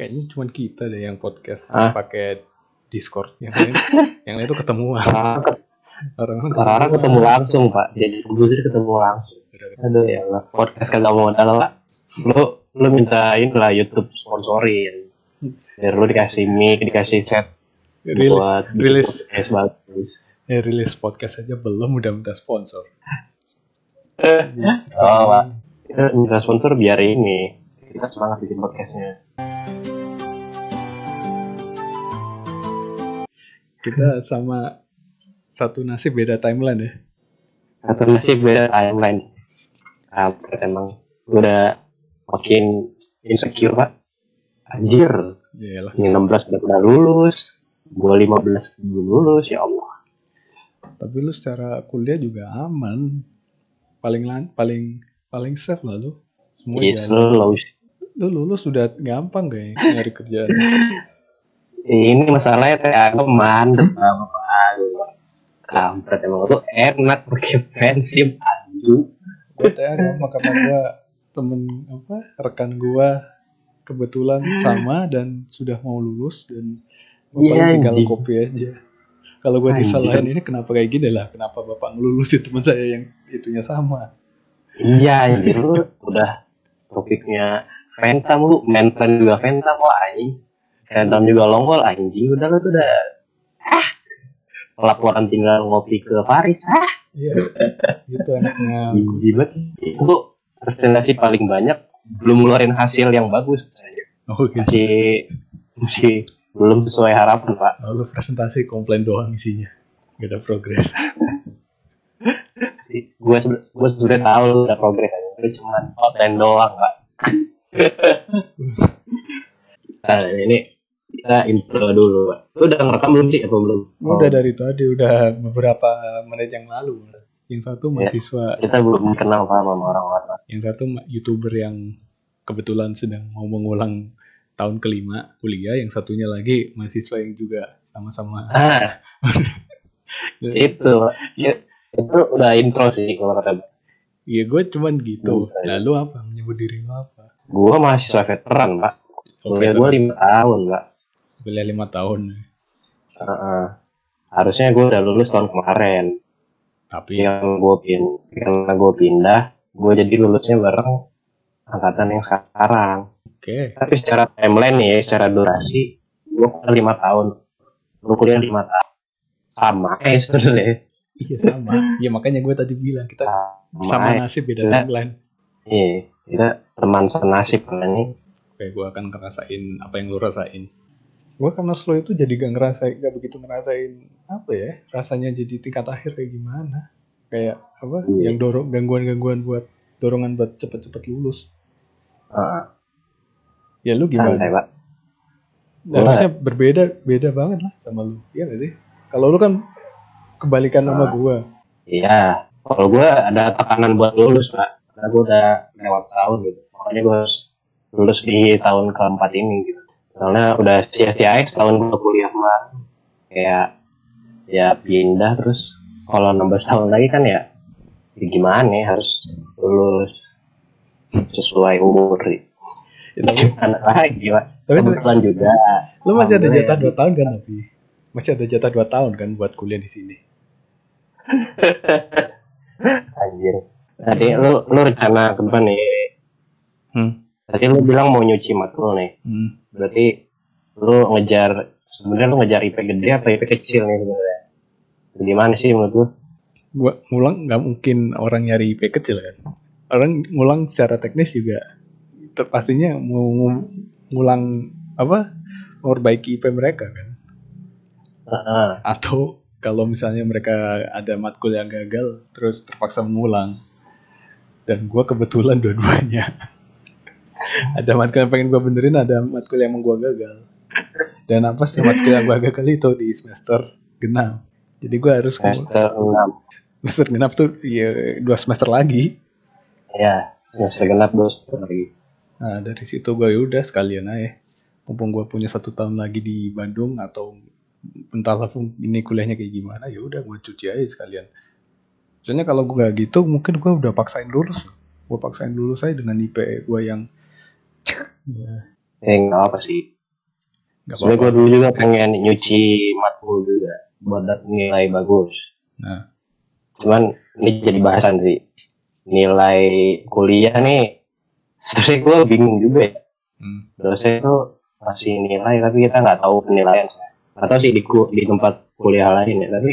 Kayaknya cuma kita deh yang podcast Hah? pakai Discord. Yang lain itu ketemuan. Orang ketemu langsung Pak. Jadi produser ketemu langsung. Aduh ya Allah. Podcast kagak modal Pak. Lu mintain lah YouTube sponsorin. Biar lu dikasih mic, dikasih set buat rilis podcast bagus. Rilis podcast aja belum udah minta sponsor. Oh Pak. Kita minta sponsor biar ini. Kita semangat bikin podcastnya. Kita sama satu nasib beda timeline ya. Satu nasib beda timeline. Emang udah makin insecure Pak. Anjir. Yalah. Ini 16 udah lulus. Gue 15 belum lulus, ya Allah. Tapi lu secara kuliah juga aman. Paling safe lah lu. Semua jalan. Lu lulus udah gampang gak ya nyari kerjaan? Ini masalahnya aku mandek sama Pak. Kampret emang lu enak pakai prinsip anjing. Gue agama karena gue rekan gue kebetulan sama dan sudah mau lulus dan tinggal kopi aja. Kalau gue disalahin ini kenapa kayak gini lah, kenapa bapak ngelulusin teman saya yang itunya sama. Iya anjir, lu udah topiknya Ventam, lu maintain juga Ventam anjing. Ventam juga Longwall anjing, udah lu tuh udah laporan tinggal ngopi ke Paris. Iya. Gitu enaknya. Biji banget. Itu presentasi paling banyak belum ngeluarin hasil yang bagus. Oh gitu. Masih belum sesuai harapan Pak. Lu presentasi komplain doang isinya, gak ada progres. Gue sudah tahu lu udah progres aja, itu cuma konten doang Pak. Nah, ini kita intro dulu Pak. Lu udah ngerekam belum sih atau belum? Udah dari tadi, udah beberapa menit yang lalu. Yang satu mahasiswa. Kita belum kenal Pak sama orang-orang. Yang satu YouTuber yang kebetulan sedang mau mengulang tahun kelima kuliah, yang satunya lagi mahasiswa yang juga sama-sama. Itu udah intro sih kalau kata. Iya gue cuman gitu. Lalu apa? Menyebut diri lo apa? Gue mahasiswa veteran Pak. Kuliah gue 5 tahun Pak. Kuliah 5 tahun. Harusnya gue udah lulus tahun kemarin. Tapi karena gue pindah, gue jadi lulusnya bareng angkatan yang sekarang. Oke. Tapi secara timeline nih, secara durasi, gue 5 tahun. Gue kuliah 5 tahun. Sama sebenarnya. Iya sama. Ya makanya gue tadi bilang kita sama nasib beda timeline. Iya, kita teman senasib kan ini. Oke, gue akan ngerasain apa yang lu rasain. Gue karena slow itu jadi gak begitu ngerasain apa ya, rasanya jadi tingkat akhir kayak gimana. Kayak apa, yang gangguan-gangguan buat dorongan buat cepet-cepet lulus. Ya lu gimana? Santai Pak. Harusnya beda banget lah sama lu, iya gak sih? Kalau lu kan kebalikan sama gue. Iya, kalau gue ada tekanan buat lulus Pak. Karena gue udah lewat tahun gitu. Makanya gue harus lulus di tahun keempat ini gitu. Soalnya udah sia-sia setahun gue kuliah kemarin. Kayak ya pindah terus kalau 16 tahun lagi kan ya gimana ya, harus lulus sesuai umur gitu. Tapi anak lagi Pak. Kebetulan juga. Lu masih ada jatah 2 tahun kan tapi? Masih ada jatah 2 tahun kan buat kuliah di sini. Anjir. Tadi lu rencana ke depan nih. Tadi lu bilang mau nyuci matkul nih. Berarti lu ngejar IP gede apa IP kecil nih sebenarnya? Gimana sih menurut lu? Gua ngulang nggak mungkin orang nyari IP kecil kan. Orang ngulang secara teknis juga pastinya mau ngulang apa? Memperbaiki IP mereka kan. Atau kalau misalnya mereka ada matkul yang gagal terus terpaksa mengulang. Dan gue kebetulan dua-duanya. Ada matkul yang pengen gue benerin, ada matkul yang emang gue gagal. Dan apa sih matkul yang gue gagal itu di semester genap. Jadi gue harus semester genap tuh ya 2 semester lagi. Iya, semester genap 2 semester lagi. Nah dari situ gue yaudah sekalian aja. Mumpung gue punya 1 tahun lagi di Bandung atau entahlah ini kuliahnya kayak gimana, ya udah gue cuci aja sekalian. Soalnya kalau gue gak gitu mungkin gue udah paksain lulus. Gue paksain lulus aja dengan IP gue yang ya nggak apa sih. Nggak Sebenarnya apa-apa. gue dulu juga pengen nyuci matkul juga buat dapet nilai bagus. Nah, Cuman ini jadi bahasan sih. Nilai kuliah nih, sebenarnya gue bingung juga ya. Dosen tuh kasih nilai tapi kita nggak tahu penilaian. Nggak tahu sih di tempat kuliah lain ya. Tapi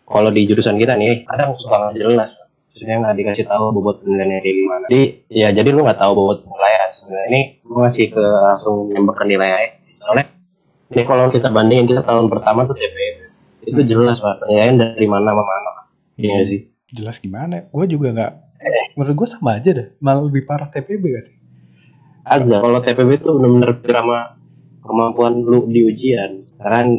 kalau di jurusan kita nih, kadang suka nggak jelas. Maksudnya nggak dikasih tahu bobot penilaiannya kayak gimana. Jadi lu nggak tahu bobot penilaian. Sebenarnya ini gue ngasih ke langsung nembak ke nilai aja. Soalnya ini kalau kita bandingin kita tahun pertama tuh TPB itu jelas pak penilaian dari mana sama mana. Iya sih. Jelas gimana? Gue juga nggak. Menurut gue sama aja dah. Malah lebih parah TPB gak sih? Agak kalau TPB tuh benar-benar drama kemampuan lu di ujian. Karena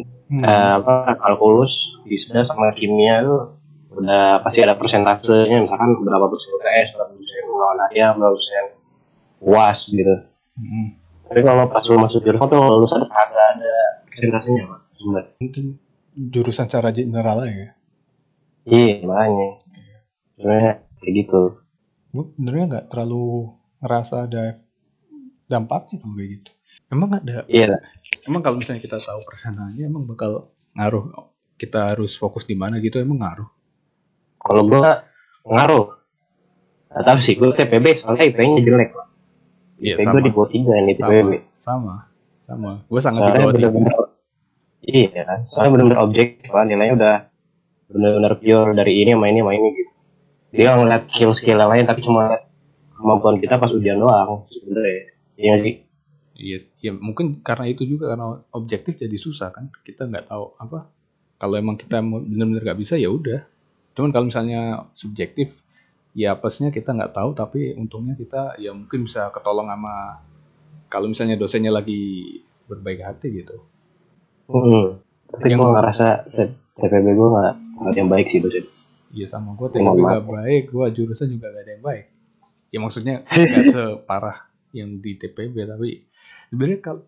kalkulus, fisika sama kimia tuh udah pasti ada persentasenya, misalkan berapa persen UTS, berapa persen UANAYA, berapa persen UAS gitu. Tapi kalau pas lu masuk jurusan tuh lulus ada kagak ada persentasenya pak. Mungkin jurusan secara general aja ya. Iya makanya. Sebenarnya kayak gitu. Gue benernya nggak terlalu ngerasa ada dampak sih kalau kayak gitu. Emang ada? Iya. Emang kalau misalnya kita tahu persentasenya emang bakal ngaruh kita harus fokus di mana gitu, emang ngaruh? Kalau gue ngaruh. Gak tahu sih, gue TPB soalnya IP-nya jelek. Iya, IP gue di bawah 3 nih TPB. Sama. Gue sangat di bawah 3. Iya kan, soalnya benar-benar objektif kan, nilainya udah benar-benar pure dari ini sama ini gitu. Dia nggak ngeliat skill yang lain, tapi cuma lihat kemampuan kita pas ujian doang sebenarnya. Iya sih. Iya, ya mungkin karena itu juga, karena objektif jadi susah kan. Kita nggak tahu apa. Kalau emang kita benar-benar nggak bisa ya udah. Cuman kalau misalnya subjektif, ya apesnya kita nggak tahu, tapi untungnya kita ya mungkin bisa ketolong sama kalau misalnya dosennya lagi berbaik hati gitu. Tapi gue ngerasa TPB gue nggak ada yang baik sih dosen. Iya sama gue TPB nggak baik, gue jurusan juga gak ada yang baik. Ya maksudnya nggak separah yang di TPB, tapi sebenarnya kalau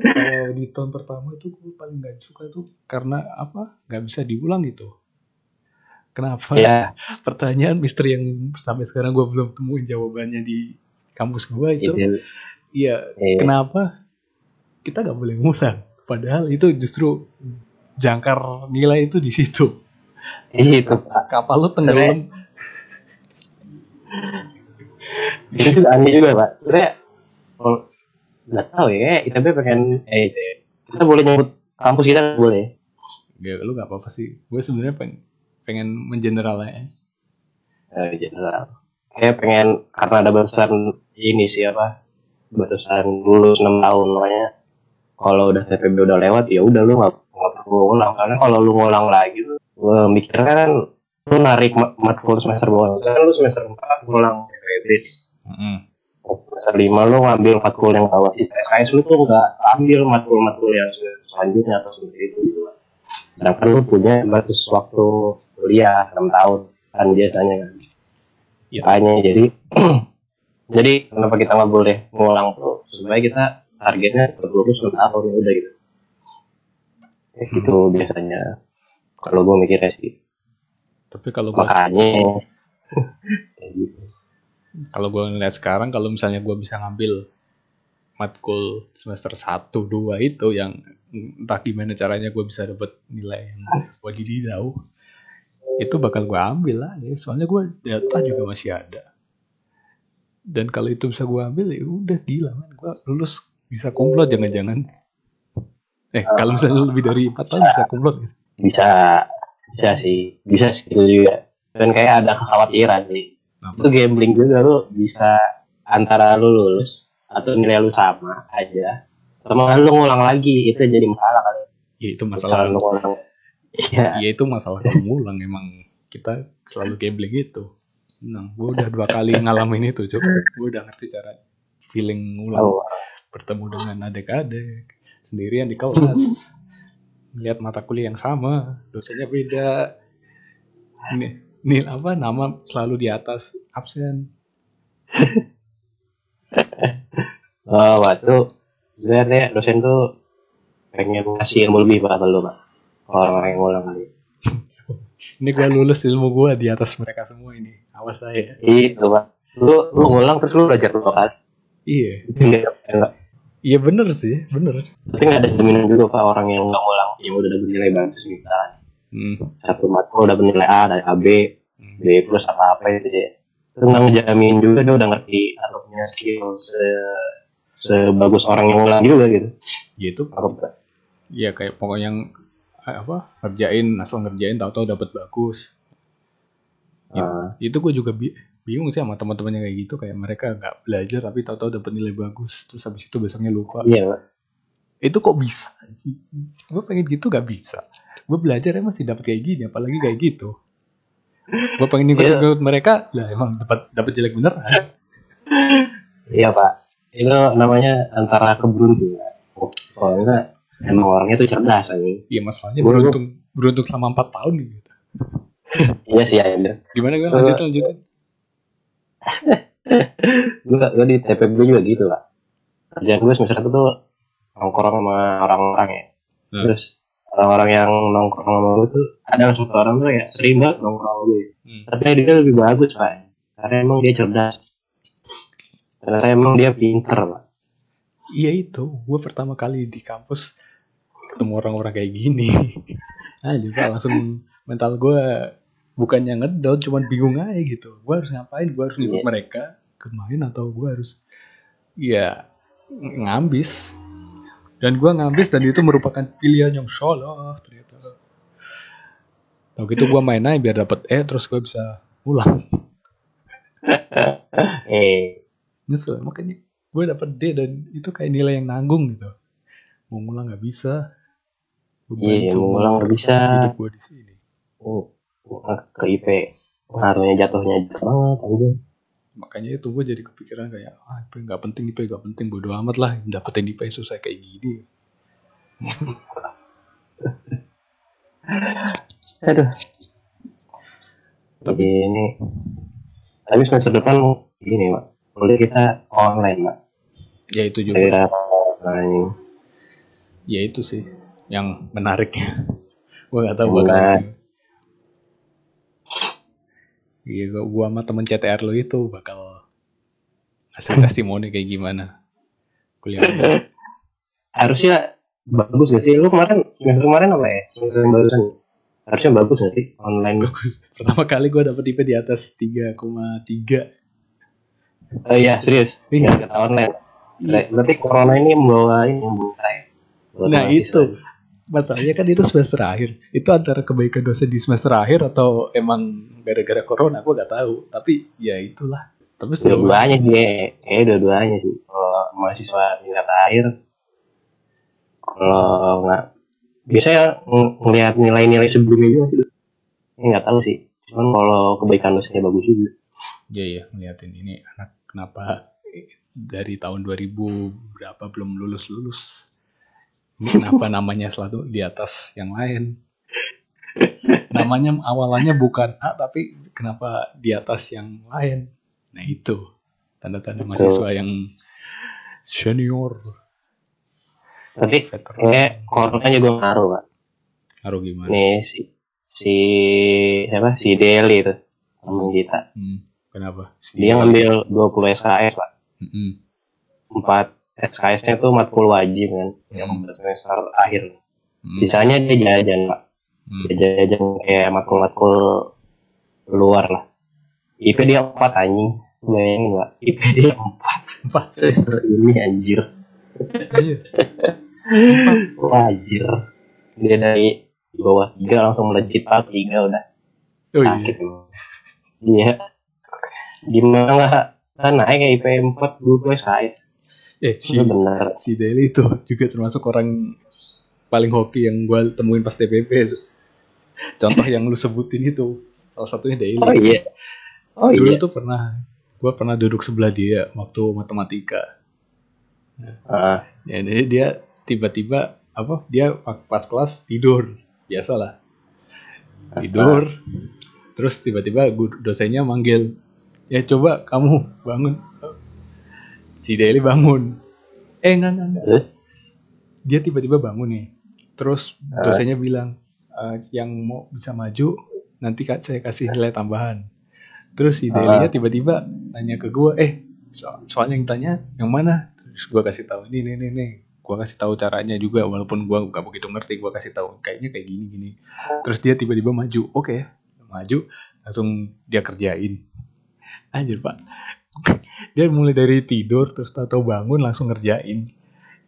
di tahun pertama itu gue paling nggak suka tuh karena apa? Nggak bisa diulang gitu. Kenapa? Ya. Pertanyaan misteri yang sampai sekarang gue belum temuin jawabannya di kampus gue itu. Iya. Kenapa kita nggak boleh ngulang? Padahal itu justru jangkar nilai itu di situ. Itu kapal lu tenggelam. Itu aneh juga pak. Sebenarnya nggak tahu ya. ITB pengen kita boleh nyebut kampus kita boleh. Ya lu nggak apa-apa sih. Gue sebenarnya pengen mengeneralnya. General. Kayak pengen karena ada batasan ini sih apa? Batasan lulus 6 tahun makanya. Kalau udah TPB udah lewat ya udah lu nggak perlu ngulang, karena kalau lu ngulang lagi lu mikirnya kan lu narik matkul semester bawah kan lu semester 4 ngulang TPB. Semester 5 lu ngambil matkul yang bawah, sisa SKS lu tuh nggak ambil matkul yang selanjutnya atau seperti itu gitu. Sedangkan lu punya batas waktu kuliah 6 tahun kan biasanya kan. Makanya jadi kenapa kita nggak boleh ngulang tuh supaya kita targetnya lulus 6 tahun ya udah gitu. Gitu biasanya kalau gue mikirnya sih. Tapi kalau makanya kalau gue ngeliat sekarang, kalau misalnya gue bisa ngambil matkul semester 1, 2 itu yang entah gimana caranya gue bisa dapat nilai yang wadidaw, itu bakal gue ambil lah ya. Soalnya gue data juga masih ada. Dan kalau itu bisa gue ambil ya udah gila man, gue lulus bisa kumlot jangan-jangan. Kalau misalnya lebih dari 4 tahun bisa kumlot gitu. Bisa sih itu juga. Dan kayak ada kekhawatiran sih. Itu gambling juga, lu bisa antara lu lulus atau nilai lu sama aja, sama lu ngulang lagi, itu jadi masalah kali. Ya itu masalah lu ngulang. Ya itu masalah kalau ngulang, emang kita selalu gambling itu. Gue udah 2 kali ngalamin itu, gue udah ngerti cara feeling ngulang. Bertemu dengan adik-adik sendirian di kelas, melihat mata kuliah yang sama, dosennya beda, ini apa nama selalu di atas absen. Waktu sebenarnya dosen tuh pengen ngasih ilmu lebih pak lu pak, orang yang ngulang kali. Ini gue lulus ilmu gue di atas mereka semua ini, awas saya. Itu pak, lu ngulang terus lu belajar dulu kan? Iya. Iya bener sih, bener. Tapi nggak ada jaminan juga Pak orang yang nggak ngulang yang udah dapet nilai bagus misalnya. Satu matkul udah nilai A dari AB, B plus apa itu ya. Itu nggak ngejamin juga dia udah ngerti atau punya skill sebagus orang yang ngulang juga gitu. Gitu. Iya kayak pokoknya yang apa ngerjain tahu-tahu dapat bagus. Itu gue juga bingung sih sama teman-temannya kayak gitu, kayak mereka nggak belajar tapi tahu-tahu dapat nilai bagus terus habis itu besoknya lupa. Iya. Itu kok bisa? Gue pengen gitu gak bisa. Gue belajarnya masih dapat kayak gini, apalagi kayak gitu. Gue pengen ikut mereka, lah emang dapat jelek bener. Iya Pak, itu namanya antara keberuntungan. Kalau enggak, emang orangnya tuh cerdas aja. Iya masalahnya beruntung selama 4 tahun gitu. Iya sih ya. Gimana gue lanjutin? gue di TPB juga gitu Pak. Kerjaan gue semester 1 tuh nongkrong sama orang-orang ya. Terus orang-orang yang nongkrong sama gue tuh ada satu orang tuh ya sering banget nongkrong sama gue. Tapi dia lebih bagus Pak, karena emang dia cerdas. Karena emang dia pintar Pak. Iya itu, gue pertama kali di kampus ketemu orang-orang kayak gini. Nah juga langsung mental gue bukannya ngedot, cuman bingung aja gitu. Gue harus ngapain? Gue harus ngikut mereka kemarin atau gue harus ya ngambis. Dan gue ngambis dan itu merupakan pilihan yang salah ternyata. Tau gitu gue main aja biar dapet terus gue bisa ulang. Nyesel makanya gue dapet D dan itu kayak nilai yang nanggung gitu. Mau ngulang nggak bisa. Iya, mau ngulang nggak bisa. Hidup gue di sini. Ke IP pengaruhnya jatuhnya banget aja. Makanya itu gue jadi kepikiran kayak IP nggak penting bodo amat lah, dapetin IP susah kayak gini. Aduh. Tapi semester depan gini Pak, boleh kita online Pak. Ya itu juga. Ya itu sih yang menariknya. Gue nggak tahu bakal. Iya, gue sama temen CTR lo itu bakal hasil testimoni kayak gimana kuliahnya. Harusnya bagus gak sih? Lu semester kemarin apa ya? Semester barusan. Harusnya bagus gak sih? Online bagus. Pertama kali gue dapet IP di atas 3,3. Oh iya, serius? Iya. Kata online. Berarti corona ini membawa ya? Nah itu. Masalahnya kan itu semester akhir. Itu antara kebaikan dosen di semester akhir atau emang gara-gara corona, gue gak tahu. Tapi ya itulah. Terus dua-duanya sih, dua-duanya sih. Kalau mahasiswa tingkat akhir, kalau nggak, biasanya ngelihat nilai-nilai sebelumnya juga sih. Nggak tahu sih. Cuman kalau kebaikan dosennya bagus juga. Iya, ngeliatin ini anak kenapa dari tahun 2000 berapa belum lulus. Kenapa namanya selalu di atas yang lain? Namanya awalannya bukan A tapi kenapa di atas yang lain? Nah itu tanda-tanda mahasiswa yang senior. Tapi corona juga ngaruh Pak. Ngaruh gimana? Nih si Deli itu teman kita. Kenapa? Dia ngambil 20 SKS Pak. 4 SKS-nya tuh matkul wajib kan, yang semester akhir. Sisanya dia jajan Pak. Dia jajan kayak matkul luar lah. IP dia 4 anjing. Bayangin Pak, IP dia 4 semester ini anjir. Wajir. Dia dari di bawah 3 langsung melejit Pak 3 udah. Sakit. Iya. Gimana kan naik IP 4 20 SKS. Si Deli itu juga termasuk orang paling hoki yang gue temuin pas TPP itu. Contoh yang lu sebutin itu salah satunya Deli. Dulu tuh gue pernah duduk sebelah dia waktu matematika. Ya dia tiba-tiba dia pas kelas tidur, biasalah tidur. Terus tiba-tiba dosennya manggil, ya coba kamu bangun. Si Deli bangun. Enggak. Dia tiba-tiba bangun nih. Terus dosennya bilang, yang mau bisa maju, nanti saya kasih nilai tambahan. Terus si Delinya tiba-tiba nanya ke gue, soalnya yang tanya, yang mana? Terus gue kasih tahu nih. Gue kasih tahu caranya juga, walaupun gue nggak begitu ngerti. Gue kasih tahu kayaknya kayak gini. Terus dia tiba-tiba maju. Oke, maju, langsung dia kerjain. Anjir pak, dia mulai dari tidur terus tahu bangun langsung ngerjain.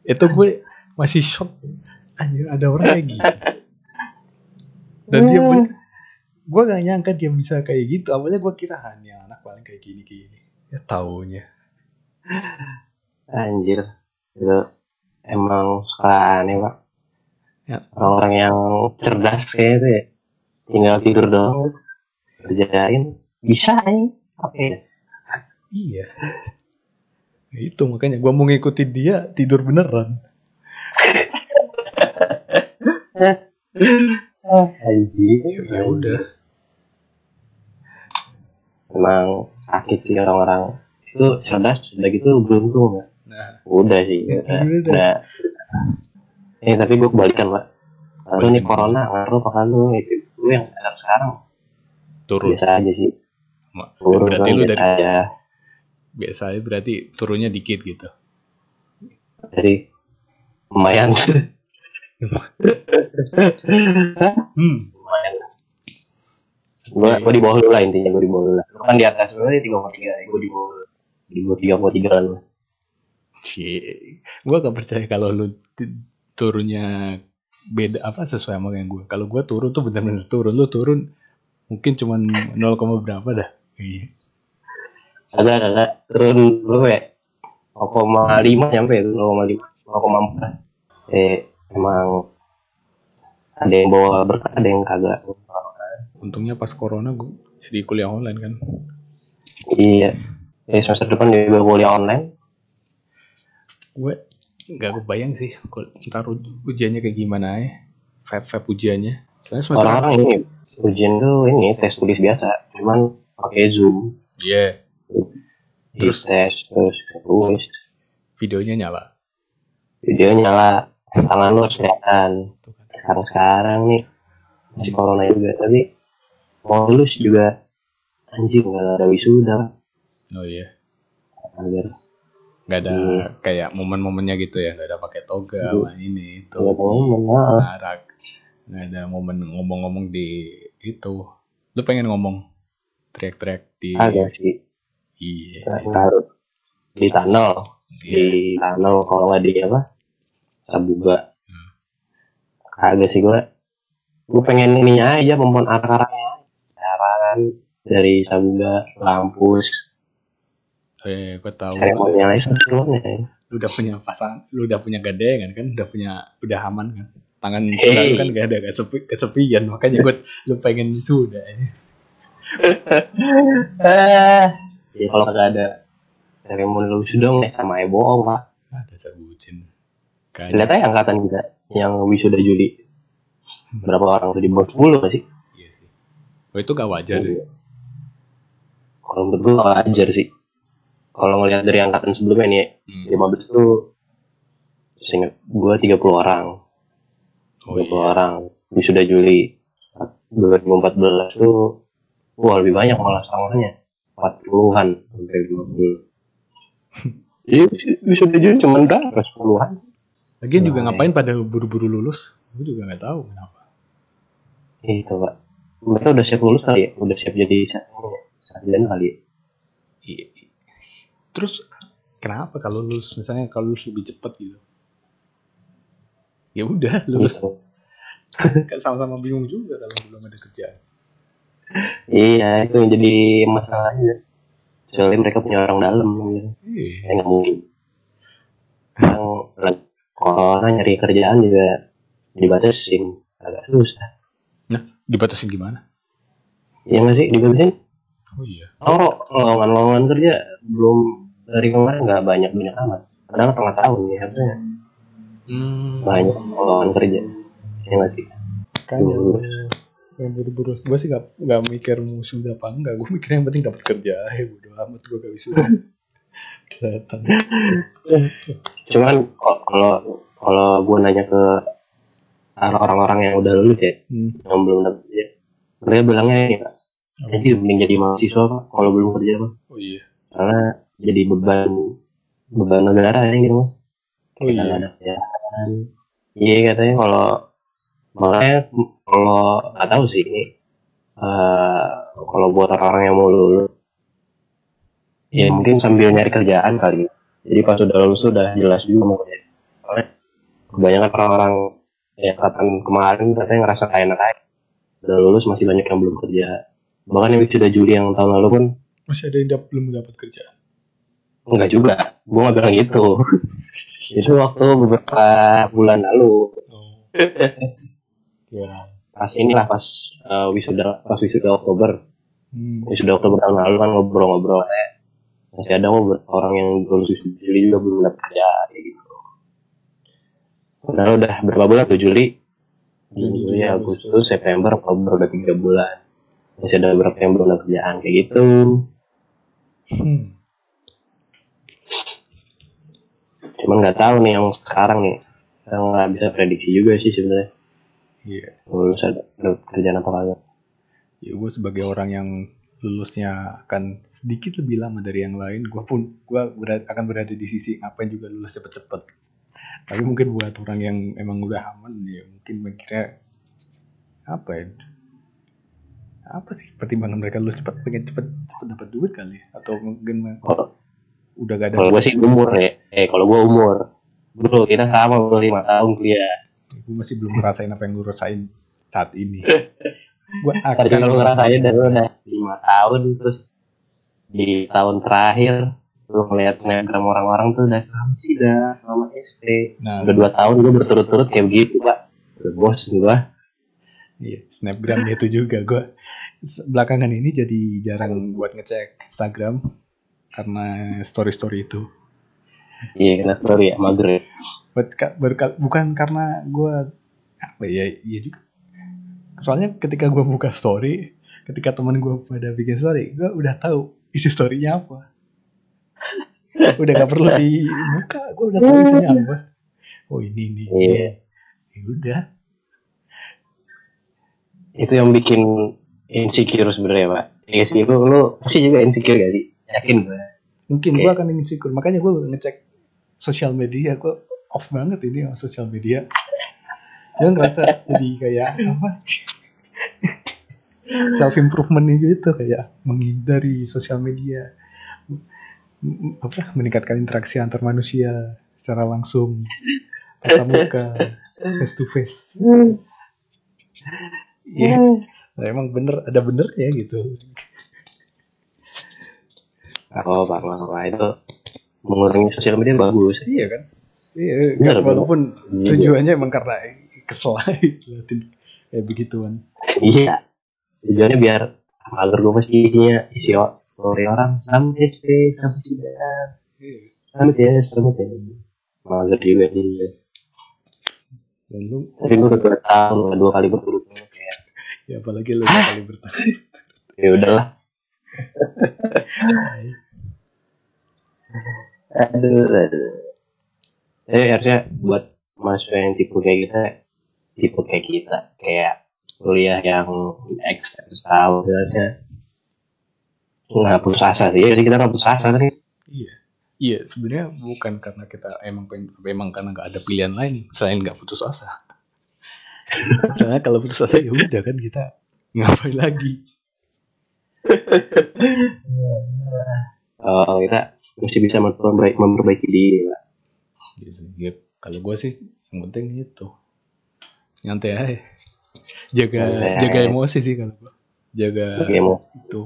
Itu gue masih shock. Anjir, ada orang kayak gitu. Dan dia gue gak nyangka dia bisa kayak gitu. Awalnya gue kira hanya anak paling kayak gini. Ya taunya. Anjir, itu emang suka aneh pak. Ya. Orang yang cerdas kayak itu ya, tinggal tidur doang, kerjain bisa nih. Oke. Iya. Nah, itu makanya gue mau ngikutin dia tidur beneran. Anjir, Ya udah. Emang sakit sih orang-orang itu cerdas, udah gitu beruntung ya. Nah, udah sih. Udah. Tapi gue kebalikan pak. Lalu nih corona ngaruh apa kan lu itu yang sekarang turun. Biasa aja sih. Turun berarti lu dari aja. Biasa aja berarti turunnya dikit gitu. Jadi lumayan. Lumayan. Gue di bawah lu lah intinya, gue di bawah lu lah. Lu kan di atas lu 3,3, gue di bawah. Di bawah 3,3 kan lu. Gue gak percaya kalau lu turunnya beda apa sesuai sama yang gue. Kalau gue turun tuh benar-benar turun. Lu turun mungkin cuman 0, berapa dah. Iya. Ada turun berapa ya? 0,5 nyampe itu 0,4. Emang ada yang bawa berkah, ada yang kagak. Untungnya pas corona gue jadi kuliah online kan. Iya. Semester depan juga kuliah online. Gue nggak kebayang sih ntar ujiannya kayak gimana ya. Vibe ujiannya. Orang-orang ini ujian tuh ini tes tulis biasa, cuman pakai Zoom. Iya. Terus tes terus tulis. Videonya nyala. Tangan lu harus kelihatan. Sekarang nih masih corona juga, tapi mau lulus juga anjing nggak ada wisuda. Oh iya. Anjir. Nggak ada kayak momen-momennya gitu ya, nggak ada pakai toga lah ini itu. Nggak ada momen ngomong-ngomong di itu. Lu pengen ngomong teriak-teriak di? Ada sih. Iya. Di tunnel. Di tunnel kalau nggak di apa? Sabuga. Kagak sih gue pengen ininya aja, pohon arang-arangnya dari Sabuga, Lampus. Gue tahu. Seremonialnya sebelumnya. Lu udah punya pasang, lu udah punya gadengan kan, udah aman kan. Tangan lu kan gak ada kesepian, makanya gue lu pengen sudah. Ya kalau kagak ada seremoni lu sudah sama bohong pak. Ada sebutin. Lihat aja angkatan kita yang wisuda Juli. Berapa orang tuh di bawah 10 gak sih? Iya sih. Oh itu gak wajar ya? Kalau menurut gue gak wajar sih. Kalau ngelihat dari angkatan sebelumnya nih, 15 tuh seingat gue 30 orang. 30 orang wisuda Juli. 2014 tuh lebih banyak malah setengahnya. 40-an sampai 50. Jadi wisuda Juli cuma berapa? 10-an. Lagian juga ngapain pada buru-buru lulus? Gue juga nggak tahu kenapa. Itu pak, mereka udah siap lulus kali ya, udah siap jadi sarjana kali ya. Iya. Terus kenapa kalau lulus misalnya kalau lulus lebih cepat gitu? Ya udah lulus. Kan sama-sama bingung juga kalau belum ada kerjaan. Iya, itu yang jadi masalahnya. Soalnya mereka punya orang dalam gitu. Nggak mungkin. Orang nyari kerjaan juga dibatasin, agak susah. Nah, dibatasin gimana? Iya nggak sih, dibatasin? Oh iya. Lowongan kerja belum dari kemarin nggak banyak amat. Padahal tengah tahun ya harusnya. Banyak lowongan kerja. Iya nggak sih? Kayaknya yang buru-buru. Gue sih nggak mikir wisuda apa enggak. Gue mikir yang penting dapat kerja. Bodo amat gue gak wisuda. Kelihatan. Cuman kalau gue nanya ke orang-orang yang udah lulus ya, yang belum dapat kerja, mereka bilangnya ini pak, jadi mending jadi mahasiswa pak kalau belum kerja pak. Oh iya. Karena jadi beban beban negara ya gitu. Oh Kita nggak iya. ada kerjaan. Iya katanya kalau makanya kalau nggak tahu sih ini eh, kalau buat orang-orang yang mau lulus ya mungkin sambil nyari kerjaan kali. Jadi pas udah lulus udah jelas juga mau kerja. Soalnya kebanyakan orang-orang yang kapan kemarin katanya ngerasa kayak enak aja. Udah lulus masih banyak yang belum kerja. Bahkan yang sudah Juli yang tahun lalu pun Masih ada yang belum dapat kerja. enggak juga. Gue nggak bilang gitu. Itu waktu beberapa bulan lalu. Oh. Ya. Pas inilah pas wisuda Oktober. Wisuda Oktober tahun lalu kan ngobrol-ngobrol masih ada kok orang yang lulus wisuda Juli juga belum dapat kerja kayak gitu. Padahal udah berapa bulan tuh Juli, Agustus, September, Oktober udah 3 bulan. Masih ada beberapa yang belum ada kerjaan kayak gitu. Cuman nggak tahu nih yang sekarang nih, saya nggak bisa prediksi juga sih sebenarnya. Iya. Lulus ada kerjaan apa kagak? Ya gue sebagai orang yang lulusnya akan sedikit lebih lama dari yang lain, gue akan berada di sisi ngapain juga lulus cepet-cepet. Tapi mungkin buat orang yang emang udah aman ya mungkin mikirnya apa ya? Apa sih pertimbangan mereka lulus cepat, pengen cepet dapat duit kali ya? Atau mungkin udah gak ada. Kalau gue sih umur ya. Kalau gue umur, bro kita sama 5 tahun kuliah. Gue masih belum ngerasain apa yang gue rasain saat ini. Gue Tadi kalau ngerasain udah 5 tahun terus di tahun terakhir lu ngeliat snapgram orang-orang tuh udah selama SD. Nah, udah 2 tahun gue berturut-turut kayak begitu pak. Udah bosan gue. Iya, snapgram itu juga gue belakangan ini jadi jarang buat ngecek Instagram karena story itu. Iya, karena story ya mager ya. Bukan karena gue apa ya, iya juga. Soalnya ketika gue buka story, ketika teman gue pada bikin story, gue udah tahu isi story-nya apa. Udah gak perlu dibuka, gue udah tahu isinya apa. Oh ini. Iya. Ya udah. Itu yang bikin insecure sebenarnya pak. Iya sih, lu pasti juga insecure gak sih? Yakin gue. Mungkin gue akan insecure, makanya gue ngecek sosial media, gue off banget ini sosial media. Dia ngerasa jadi kayak apa? Self improvement gitu, kayak menghindari sosial media, apa meningkatkan interaksi antar manusia secara langsung, tatap muka, face to face. Iya, nah, emang bener ada benernya gitu. Oh pak, itu mengurangi sosial media bagus. Iya kan? Iya, walaupun tujuannya emang karena kesel kayak begituan. Iya, tujuannya biar agar gue pasti isi story orang sampai sidang. Sampai mager juga dia. Tapi gue udah 2 tahun, 2 kali berturut-turut kayak. Ya apalagi lu 2 kali berturut. Ya udahlah. Aduh. Harusnya buat mahasiswa yang tipe kayak kita, kayak kuliah yang tahun harusnya nggak putus asa sih. Jadi kita nggak putus asa kan? Iya, sebenarnya bukan karena kita emang karena nggak ada pilihan lain selain nggak putus asa. Soalnya kalau putus asa ya udah kan kita ngapain lagi? Kita mesti bisa memperbaiki diri lah. Ya, kalau gue sih yang penting itu nyantai aja, jaga emosi sih kalau gue, jaga itu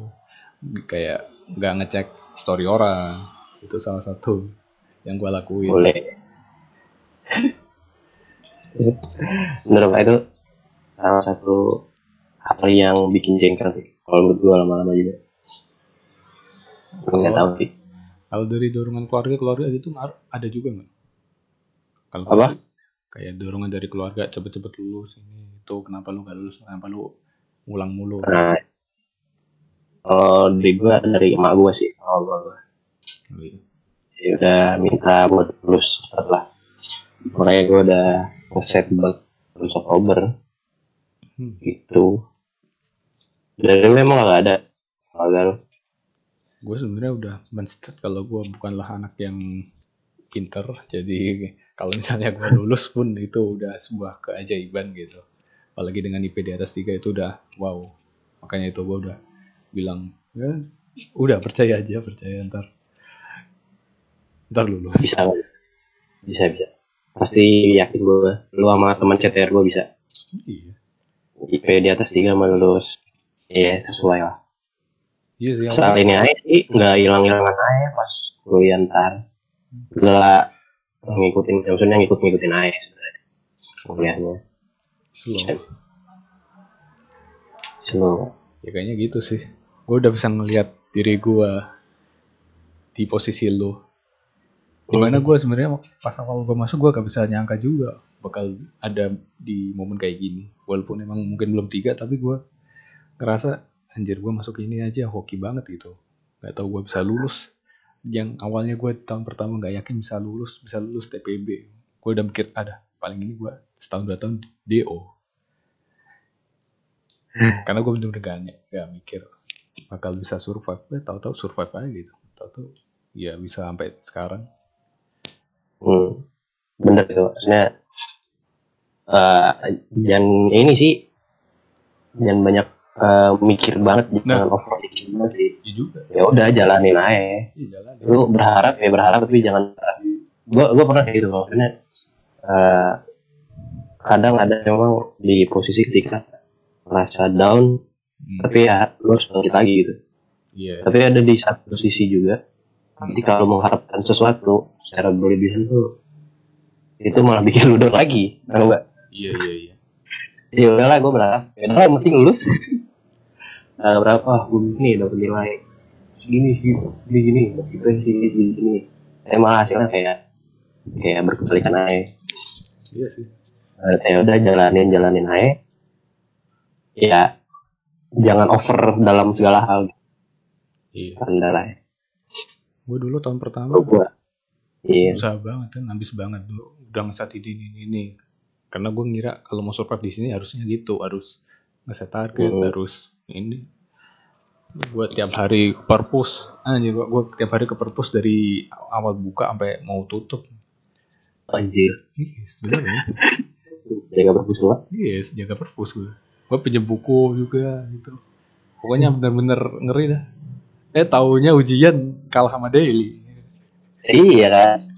kayak nggak ngecek story orang, itu salah satu yang gue lakuin. Boleh. Menurut itu salah satu hal yang bikin jengkel sih kalau menurut gue lama-lama juga. Nggak tahu sih. Kalau dari dorongan keluarga itu ada juga nggak? Kalau apa? Kayak dorongan dari keluarga cepet-cepet lulus ini itu, kenapa lu gak lulus, kenapa lu ngulang mulu? Nah, kalau dari gue dari emak gue sih, ya udah minta buat lulus setelah, makanya gue udah ngeset buat lulus Oktober, gitu. Dari memang gak ada. Gue sebenarnya udah men-set kalau gue bukanlah anak yang pinter, jadi kalau misalnya gue lulus pun itu udah sebuah keajaiban gitu. Apalagi dengan IP di atas 3 itu udah wow. Makanya itu gue udah bilang, ya udah percaya aja, percaya ntar lulus. Bisa. Pasti yakin gue, lu sama teman CTR gue bisa. Iya. IP di atas 3 sama lulus. Iya, sesuai lah. Iya sih. Soal ini aja sih, nggak hilang-hilangan aja pas kuliah ntar. Gak ngikutin aja sebenarnya kuliahnya. Slow. Ya kayaknya gitu sih. Gue udah bisa ngeliat diri gue di posisi lu. Dimana gue sebenarnya pas awal gue masuk gue gak bisa nyangka juga bakal ada di momen kayak gini. Walaupun emang mungkin belum 3, tapi gue ngerasa anjir gue masuk ini aja hoki banget gitu. Gak tau gue bisa lulus. Yang awalnya gue tahun pertama gak yakin bisa lulus TPB. Gue udah mikir ada paling ini gue setahun 2 tahun DO. Karena gue bener-bener gak mikir bakal bisa survive. Tahu-tahu survive aja gitu. Tahu-tahu ya bisa sampai sekarang. Bener itu maksudnya jangan ini sih, jangan banyak mikir banget, jangan overthinking banget sih. Ya udah jalanin aja. Lu berharap tapi jangan. Gue pernah kayak gitu maksudnya kadang ada memang di posisi ketika merasa down, tapi ya lu harus bangkit lagi gitu. Tapi ada di satu sisi juga, jadi kalau mengharapkan sesuatu secara berlebihan tuh itu malah bikin lu down lagi, tahu nggak? Iya. Ya udahlah, gue berharap ya udah yang penting lulus. Berapa gue ini dapat nilai segini gini. Malah hasilnya kayak berkebalikan aja. Iya sih. Ya udah jalanin aja. Ya jangan over dalam segala hal. Iya. Andalai. Gue dulu tahun pertama usaha banget kan, ambis banget dulu, udah ngeset ini. Karena gue ngira kalau mau survive di sini harusnya gitu, harus ngeset target, harus ini. Gue tiap hari ke perpus, gue tiap hari ke perpus dari awal buka sampai mau tutup. Anjir. Bener ya? Jaga perpus lo? Yes, jaga perpus gue. Gue pinjem buku juga gitu. Pokoknya bener-bener ngeri dah. Taunya ujian kalah sama daily. Iya kan.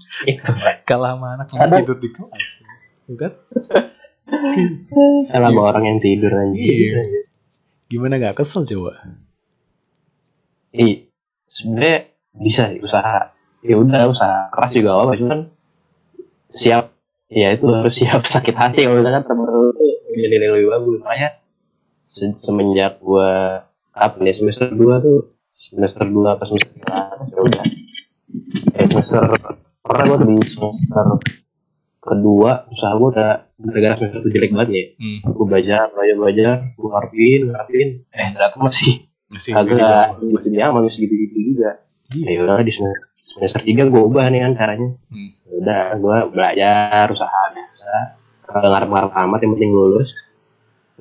Kalah sama anak yang tidur di kelas. Bukan? Kalah sama orang yang tidur aja. Iya. Gimana gak kesel coba? Sebenarnya bisa usaha. Ya udah usaha keras juga apa, cuman siap. Ya itu harus siap sakit hati kalau misalkan temen lu tuh nilai lebih bagus. Makanya semenjak gua semester 2 apa semester 3 ya udah. Semester pernah gua di semester kedua usaha gua udah gara-gara semester itu jelek banget ya. Gua belajar, gua ngarepin ternyata masih agak masih gitu juga. Ya udah di semester 3 gua ubah nih kan caranya. Udah gua belajar usaha biasa, kalau ngarep amat yang penting lulus.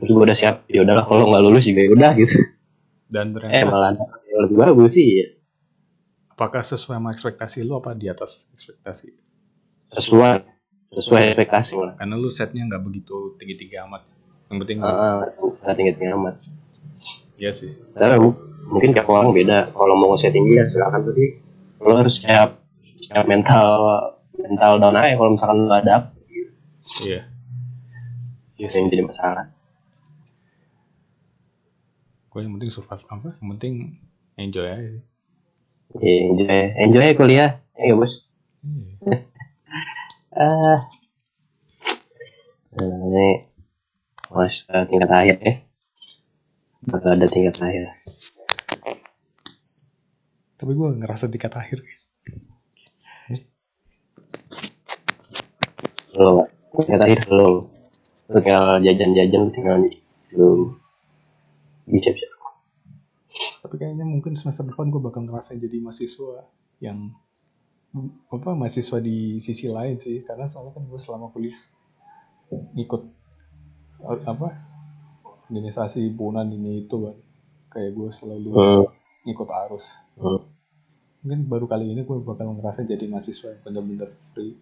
Terus gue udah siap, ya udahlah kalau nggak lulus juga ya udah gitu. Dan ternyata malah lebih bagus sih ya. Apakah sesuai sama ekspektasi lu apa di atas ekspektasi? Sesuai ekspektasi lah. Karena lu setnya nggak begitu tinggi amat. Yang penting nggak tinggi amat. Iya sih. Tapi mungkin tiap orang beda. Kalau mau setting ya silakan, tapi lo harus siap mental down aja kalau misalkan lo ada. Iya. Yang jadi masalah. Gue yang penting survive apa? Yang penting enjoy aja. Enjoy kuliah. Ya bos. Ini mas tingkat akhir ya. Atau ada tingkat akhir. Tapi gue ngerasa tingkat akhir. Lo tingkat akhir lo. Tinggal jajan tinggal belum bisa. Tapi kayaknya mungkin semester depan gue bakal ngerasain jadi mahasiswa yang mahasiswa di sisi lain sih, karena soalnya kan gue selama kuliah ngikut organisasi himpunan ini itu kan, kayak gue selalu ngikut arus. Mungkin baru kali ini gue bakal ngerasa jadi mahasiswa yang bener-bener free.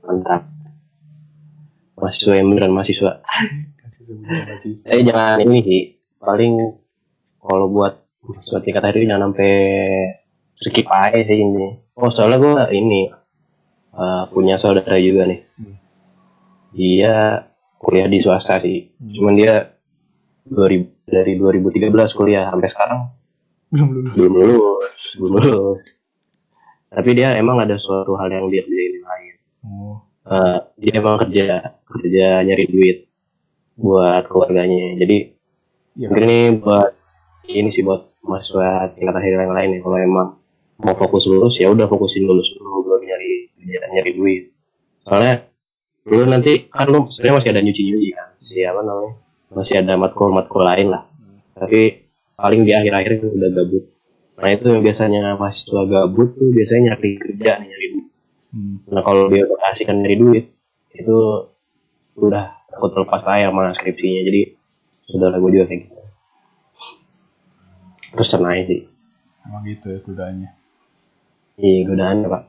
Mantap. Mahasiswa yang beneran mahasiswa. Mahasiswa. Jangan ini sih. Paling kalau buat mahasiswa tingkat akhir jangan sampai skip aja sih ini. Oh soalnya gue ini punya saudara juga nih. Dia kuliah di swasta sih. Cuman dia dari 2013 kuliah sampai sekarang belum lulus. Tapi dia emang ada suatu hal yang dia kerjain lain. Dia emang kerja nyari duit buat keluarganya. Jadi mungkin ini buat mahasiswa tingkat akhir yang lain ya. Kalau emang mau fokus lulus ya udah fokusin lulus dulu baru nyari duit. Soalnya lu nanti kan lu sebenarnya masih ada nyuci kan, masih ada matkul lain lah. Tapi paling di akhir-akhir udah gabut. Nah itu yang biasanya mahasiswa gabut tuh biasanya nyari kerja nih, nyari duit. Nah kalau dia udah kasihkan nyari duit itu udah takut terlepas layar sama skripsinya. Jadi udah gue juga kayak gitu. Terus senang sih. Emang gitu ya godaannya. Iya godaannya pak.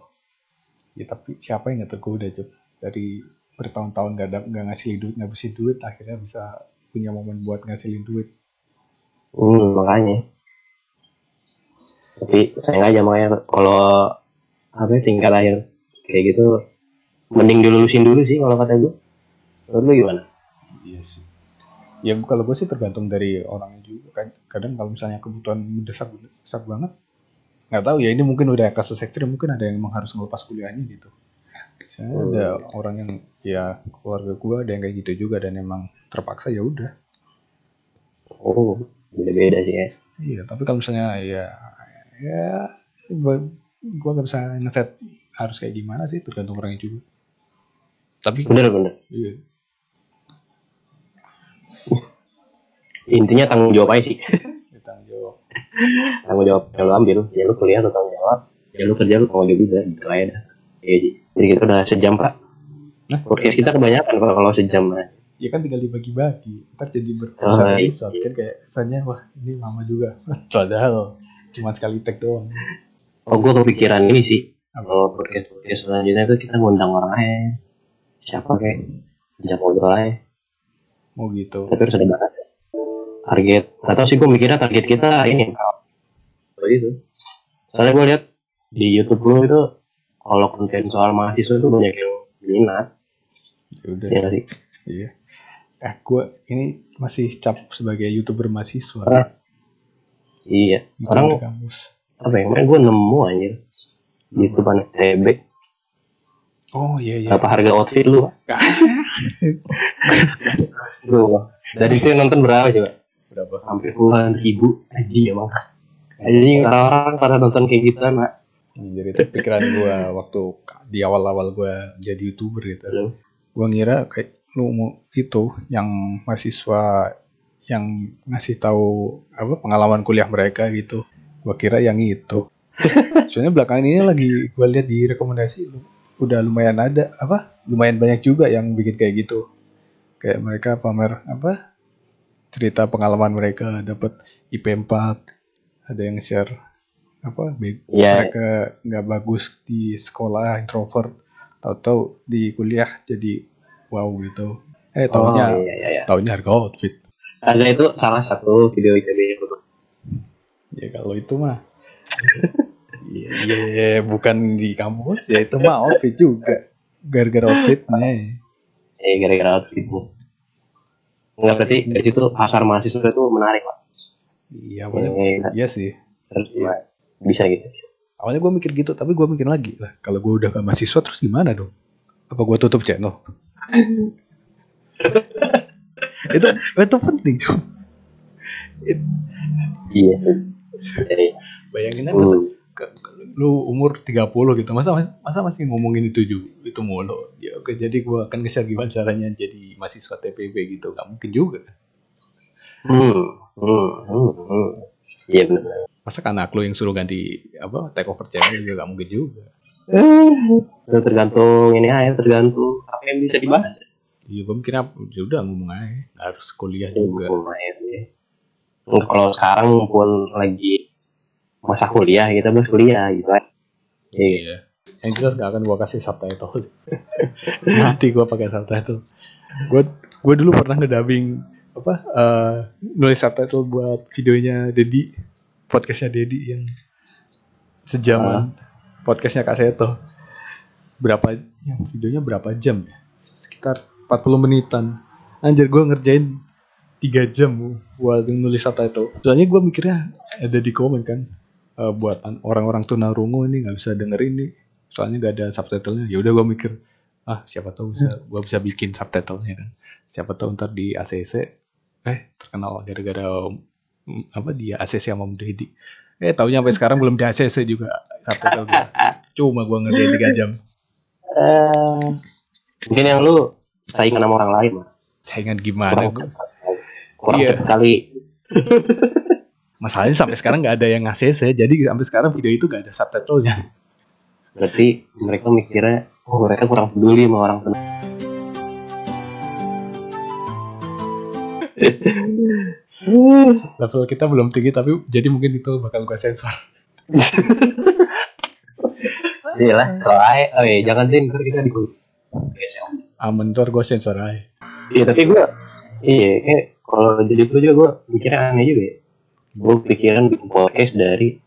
Ya tapi siapa yang nggak tergoda Cuk? Dari bertahun-tahun nggak ngabisin duit akhirnya bisa punya momen buat ngasilin duit. Makanya. Tapi sayang aja makanya kalau tingkat akhir kayak gitu mending dilulusin dulu sih kalau kata gue. Menurut lu gimana? Iya sih. Ya kalau gue sih tergantung dari orangnya juga kan. Kadang kalau misalnya kebutuhan mendesak banget, nggak tahu ya, ini mungkin udah kasus ekstrim, mungkin ada yang emang harus ngelepas kuliahnya gitu. Misalnya ada orang yang ya keluarga gue ada yang kayak gitu juga dan emang terpaksa ya udah. Beda-beda sih ya. Iya tapi kalau misalnya ya gue nggak bisa ngeset harus kayak gimana sih, tergantung orangnya juga. Tapi bener. Iya. Intinya tanggung jawab aja sih. Tanggung jawab yang lu ambil. Ya lu kuliah lu tanggung jawab. Ya lu kerja lu tanggung jawab juga. Gitu aja dah. Jadi kita udah sejam pak. Podcast kita kebanyakan kalau sejam. Ya kan tinggal dibagi-bagi. Ntar jadi episode kan kayak kesannya wah ini lama juga. Padahal cuma sekali tag doang. Gue kepikiran ini sih. Kalau podcast selanjutnya itu kita ngundang orang aja. Siapa kayak bisa ngobrol aja. Mau gitu. Tapi harus ada batas. Target, atau sih gue mikirnya target kita ini begitu. Soalnya gue lihat di YouTube lu itu kalau konten soal mahasiswa itu banyak yang minat. Udah ya sih. Iya. Gue ini masih cap sebagai YouTuber mahasiswa. Iya. Orang kampus. Apa ya? Gue nemu anjir. YouTube TB. Oh iya. Berapa harga outfit lu? Dari itu nonton berapa coba? Berapa? Hampir puluhan ribu aja emang. Jadi orang-orang pada nonton kayak gitu kan, Mak. Jadi itu pikiran gue waktu di awal-awal gue jadi YouTuber gitu. Gue ngira kayak lu mau itu yang mahasiswa yang ngasih tahu apa pengalaman kuliah mereka gitu. Gue kira yang itu. Soalnya belakangan ini lagi gue lihat di rekomendasi udah lumayan lumayan banyak juga yang bikin kayak gitu. Kayak mereka pamer cerita pengalaman mereka dapat IP 4, ada yang share mereka nggak bagus di sekolah, introvert, tahu-tahu di kuliah jadi wow gitu. Taunya harga outfit. Harga itu salah satu video itu. Ya kalau itu mah Iya, bukan di kampus ya, itu mah outfit juga, gara-gara outfitnya. Gara-gara outfitnya. Enggak, berarti dari situ pasar mahasiswa itu menarik pak. Iya, iya sih. Bisa gitu. Awalnya gue mikir gitu, tapi gue mikir lagi lah, kalau gue udah gak mahasiswa terus gimana dong? Apa gue tutup channel? itu penting cuy. Iya. Bayangin aja lu umur 30 gitu, masa masih ngomongin itu mulu. Ya oke, jadi gue akan nge-share gimana caranya jadi mahasiswa TPB gitu, gak mungkin juga. Iya benar. Masa anak lu yang suruh ganti take over channel juga gak mungkin juga. Tergantung ini aja, tergantung apa yang bisa dibahas. Iya, gue mikir udah ngomong aja, harus kuliah juga. Kalau sekarang pun lagi masa kuliah kita bahas kuliah gitu kan. Iya. Yang jelas gak akan gue kasih subtitle. Nanti gue pakai subtitle. Gue dulu pernah ngedubbing nulis subtitle buat videonya Dedi, podcastnya Dedi yang sejaman podcastnya Kak Seto. Videonya berapa jam ya? Sekitar 40 menitan. Anjir, gue ngerjain 3 jam buat nulis subtitle. Soalnya gue mikirnya ada di komen kan, buat orang-orang tunarungu ini nggak bisa dengerin nih, soalnya nggak ada subtitlenya. Ya udah gue mikir, siapa tahu gue bisa bikin subtitlenya kan. Siapa tahu ntar di ACC terkenal gara-gara dia ACC sama Om Deddy. Taunya sampai sekarang belum di ACC juga subtitle gue. Cuma gue ngerjain 3 jam. Mungkin yang lu saingan sama orang lain. Saingan gimana? Kurang kali. Masalahnya sampai sekarang nggak ada yang ACC, jadi sampai sekarang video itu nggak ada subtitlenya. Berarti mereka mikirnya, mereka kurang peduli sama orang tua. Level kita belum tinggi, tapi jadi mungkin itu bakal gue sensor. Iyalah, soalnya, jangan sih, ntar kita dikulit. Aman, ntar gue sensor aja. Iya, tapi gue, kayak kalau jadi gue juga, gue mikirnya aneh juga ya. Gue pikiran bikin podcast dari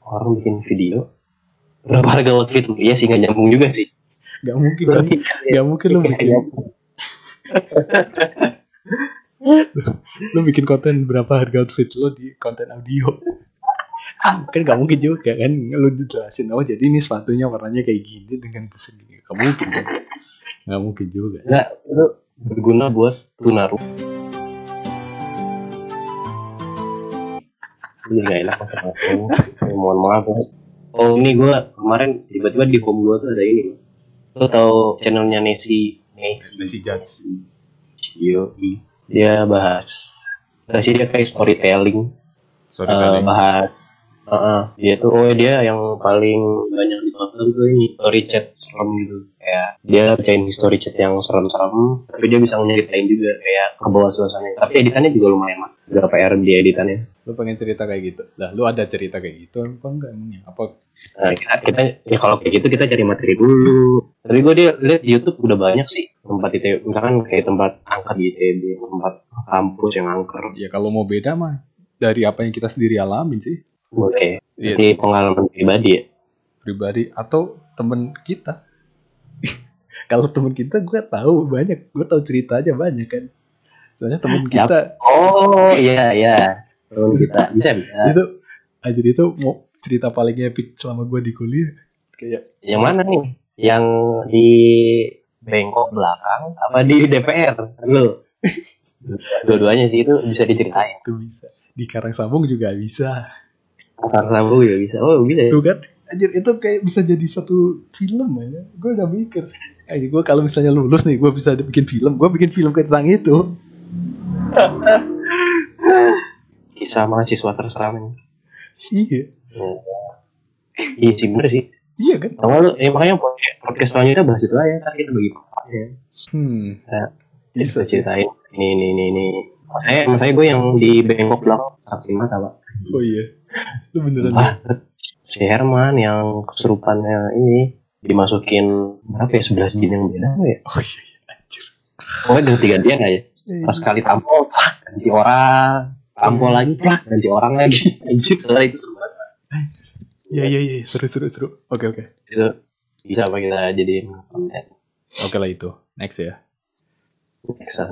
orang bikin video berapa harga outfit. Iya sih, gak nyambung juga sih. Gak mungkin lu bikin lu bikin konten berapa harga outfit lo di konten audio. Kan gak mungkin juga kan, lu jelasin jadi ini sepatunya warnanya kayak gini dengan pesen gini. Gak mungkin kan. Gak mungkin juga. Nggak, itu berguna buat tunaru. Ini gak enak mohon maaf. Oh, ini gue kemarin tiba-tiba di home gue tuh ada ini. Lo tau channelnya Nessie Johnson? Dia bahas. Dia kayak storytelling. Bahas. Dia tuh dia yang paling banyak ditonton tuh ini story chat serem gitu. Kayak dia bacain story chat yang serem-serem, tapi dia bisa nyeritain juga kayak ke bawah suasananya. Tapi editannya juga lumayan mah. Gak PR dia editannya. Lu pengen cerita kayak gitu? Lah, lu ada cerita kayak gitu apa enggak emangnya? Apa? Nah, kita ya kalau kayak gitu kita cari materi dulu. Tapi gue lihat di YouTube udah banyak sih tempat itu, misalkan kayak tempat angker di ITB, tempat kampus yang angker. Ya kalau mau beda mah dari apa yang kita sendiri alamin sih. Oke. Jadi pengalaman pribadi ya. Pribadi atau temen kita. Kalau temen kita gue tahu banyak, gue tahu ceritanya banyak kan. Soalnya temen kita. Oh iya. Temen kita bisa. Itu mau cerita paling epic selama gue di kuliah. Kayak yang mana nih? Yang di bengkok belakang apa di DPR? Lo. Dua-duanya sih itu bisa diceritain. Itu bisa. Di Karangsambung juga bisa. Karangsambung juga bisa. Oh bisa. Tuh kan. Anjir, itu kayak bisa jadi satu film ya. Gue udah mikir. Gue kalau misalnya lulus nih, gue bisa bikin film. Gue bikin film tentang itu. Kisah mahasiswa terseram. Iya. Iya sih bener sih. Iya kan. Kalau makanya podcast selanjutnya bahas itu aja. Ntar kita bagi papanya. Bisa ceritain ini. Saya gue yang di bengkok belakang saksi mata pak. Oh iya. Lu beneran. Si Herman yang kesurupannya ini dimasukin apa ya 11 jin yang beda ya? Oh iya, anjir. Oh udah gantian aja. Pas kali tampol, ganti orang, tampol lagi, ganti orang lagi. Anjir, setelah itu seru banget. Iya, seru. Oke. Itu bisa apa kita jadiin konten? Oke lah itu. Next ya. Next.